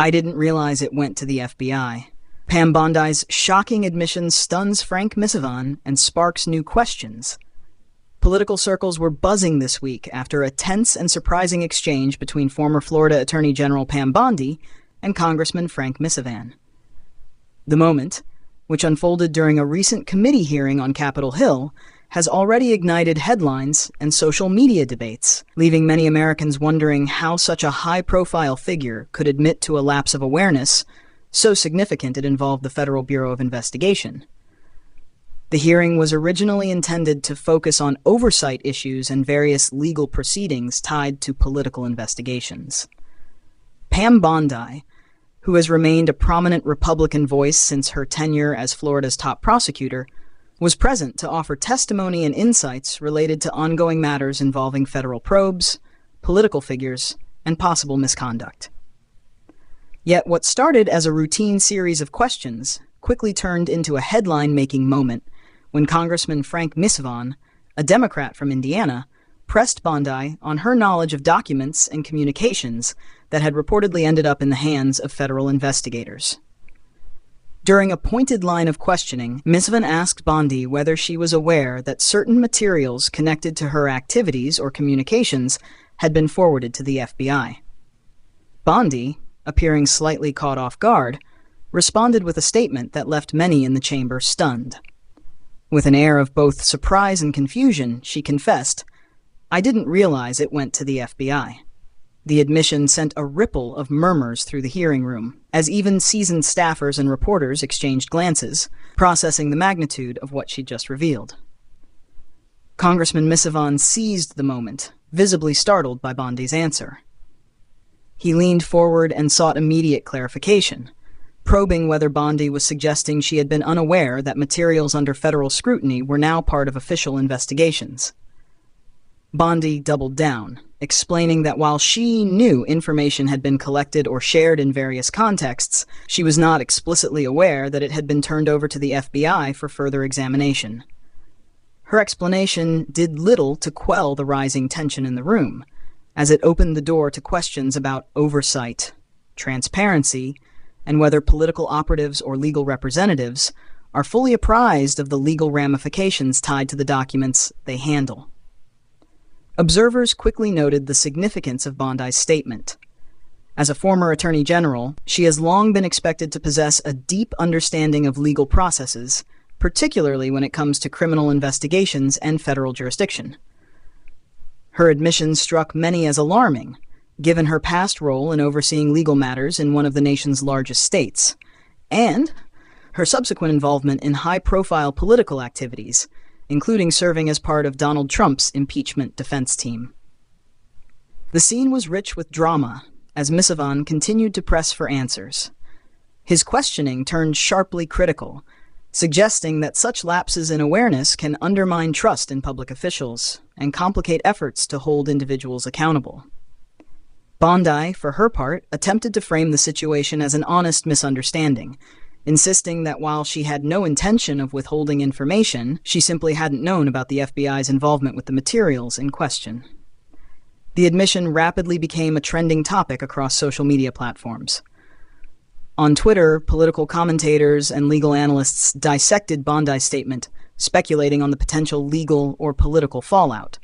I didn't realize it went to the FBI. Pam Bondi's shocking admission stuns Frank Mrvan and sparks new questions. Political circles were buzzing this week after a tense and surprising exchange between former Florida Attorney General Pam Bondi and Congressman Frank Mrvan. The moment, which unfolded during a recent committee hearing on Capitol Hill, has already ignited headlines and social media debates, leaving many Americans wondering how such a high-profile figure could admit to a lapse of awareness so significant it involved the Federal Bureau of Investigation. The hearing was originally intended to focus on oversight issues and various legal proceedings tied to political investigations. Pam Bondi, who has remained a prominent Republican voice since her tenure as Florida's top prosecutor, was present to offer testimony and insights related to ongoing matters involving federal probes, political figures, and possible misconduct. Yet what started as a routine series of questions quickly turned into a headline-making moment when Congressman Frank Mrvan, a Democrat from Indiana, pressed Bondi on her knowledge of documents and communications that had reportedly ended up in the hands of federal investigators. During a pointed line of questioning, Mrvan asked Bondi whether she was aware that certain materials connected to her activities or communications had been forwarded to the FBI. Bondi, appearing slightly caught off guard, responded with a statement that left many in the chamber stunned. With an air of both surprise and confusion, she confessed, "I didn't realize it went to the FBI." The admission sent a ripple of murmurs through the hearing room, as even seasoned staffers and reporters exchanged glances, processing the magnitude of what she'd just revealed. Congressman Mrvan seized the moment, visibly startled by Bondi's answer. He leaned forward and sought immediate clarification, probing whether Bondi was suggesting she had been unaware that materials under federal scrutiny were now part of official investigations. Bondi doubled down, explaining that while she knew information had been collected or shared in various contexts, she was not explicitly aware that it had been turned over to the FBI for further examination. Her explanation did little to quell the rising tension in the room, as it opened the door to questions about oversight, transparency, and whether political operatives or legal representatives are fully apprised of the legal ramifications tied to the documents they handle. Observers quickly noted the significance of Bondi's statement. As a former Attorney General, she has long been expected to possess a deep understanding of legal processes, particularly when it comes to criminal investigations and federal jurisdiction. Her admission struck many as alarming, given her past role in overseeing legal matters in one of the nation's largest states, and her subsequent involvement in high-profile political activities, including serving as part of Donald Trump's impeachment defense team. The scene was rich with drama as Mrvan continued to press for answers. His questioning turned sharply critical, suggesting that such lapses in awareness can undermine trust in public officials and complicate efforts to hold individuals accountable. Bondi, for her part, attempted to frame the situation as an honest misunderstanding, insisting that while she had no intention of withholding information, she simply hadn't known about the FBI's involvement with the materials in question. The admission rapidly became a trending topic across social media platforms. On Twitter, political commentators and legal analysts dissected Bondi's statement, speculating on the potential legal or political fallout.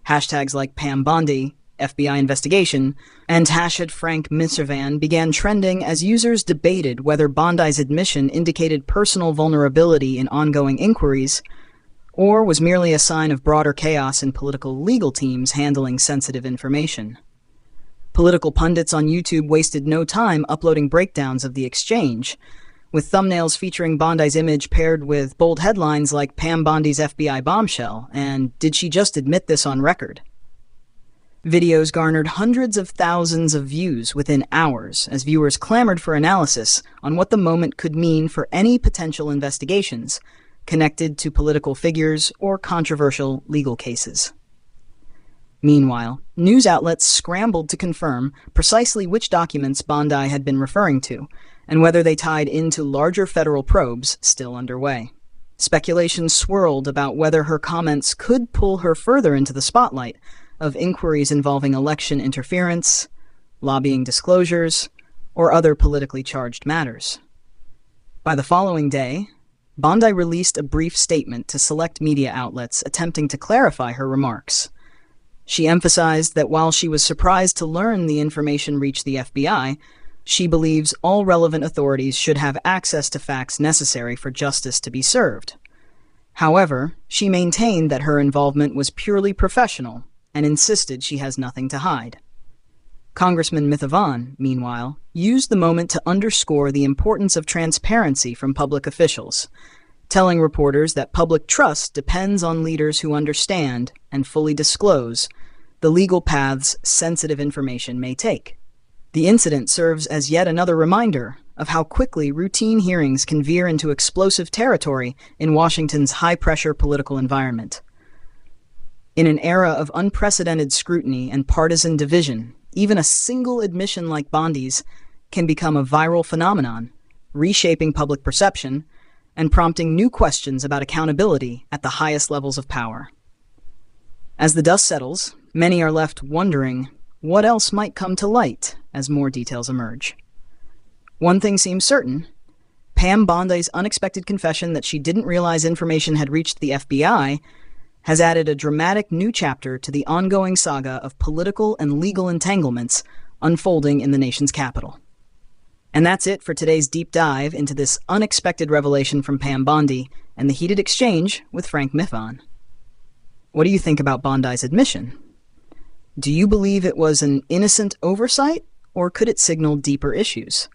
Hashtags like Pam Bondi, FBI investigation, and #Frank Mrvan began trending as users debated whether Bondi's admission indicated personal vulnerability in ongoing inquiries or was merely a sign of broader chaos in political legal teams handling sensitive information. Political pundits on YouTube wasted no time uploading breakdowns of the exchange, with thumbnails featuring Bondi's image paired with bold headlines like Pam Bondi's FBI bombshell and "Did she just admit this on record?" Videos garnered hundreds of thousands of views within hours as viewers clamored for analysis on what the moment could mean for any potential investigations connected to political figures or controversial legal cases. Meanwhile, news outlets scrambled to confirm precisely which documents Bondi had been referring to and whether they tied into larger federal probes still underway. Speculation swirled about whether her comments could pull her further into the spotlight of inquiries involving election interference, lobbying disclosures, or other politically charged matters. By the following day, Bondi released a brief statement to select media outlets attempting to clarify her remarks. She emphasized that while she was surprised to learn the information reached the FBI, she believes all relevant authorities should have access to facts necessary for justice to be served. However, she maintained that her involvement was purely professional and insisted she has nothing to hide. Congressman Mrvan, meanwhile, used the moment to underscore the importance of transparency from public officials, telling reporters that public trust depends on leaders who understand and fully disclose the legal paths sensitive information may take. The incident serves as yet another reminder of how quickly routine hearings can veer into explosive territory in Washington's high-pressure political environment. In an era of unprecedented scrutiny and partisan division, even a single admission like Bondi's can become a viral phenomenon, reshaping public perception and prompting new questions about accountability at the highest levels of power. As the dust settles, many are left wondering what else might come to light as more details emerge. One thing seems certain: Pam Bondi's unexpected confession that she didn't realize information had reached the FBI has added a dramatic new chapter to the ongoing saga of political and legal entanglements unfolding in the nation's capital. And that's it for today's deep dive into this unexpected revelation from Pam Bondi and the heated exchange with Frank Mrvan. What do you think about Bondi's admission? Do you believe it was an innocent oversight, or could it signal deeper issues?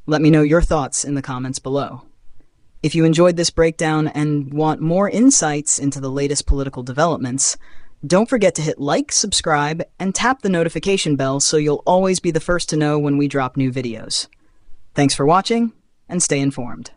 Let me know your thoughts in the comments below. If you enjoyed this breakdown and want more insights into the latest political developments, don't forget to hit like, subscribe, and tap the notification bell so you'll always be the first to know when we drop new videos. Thanks for watching, and stay informed.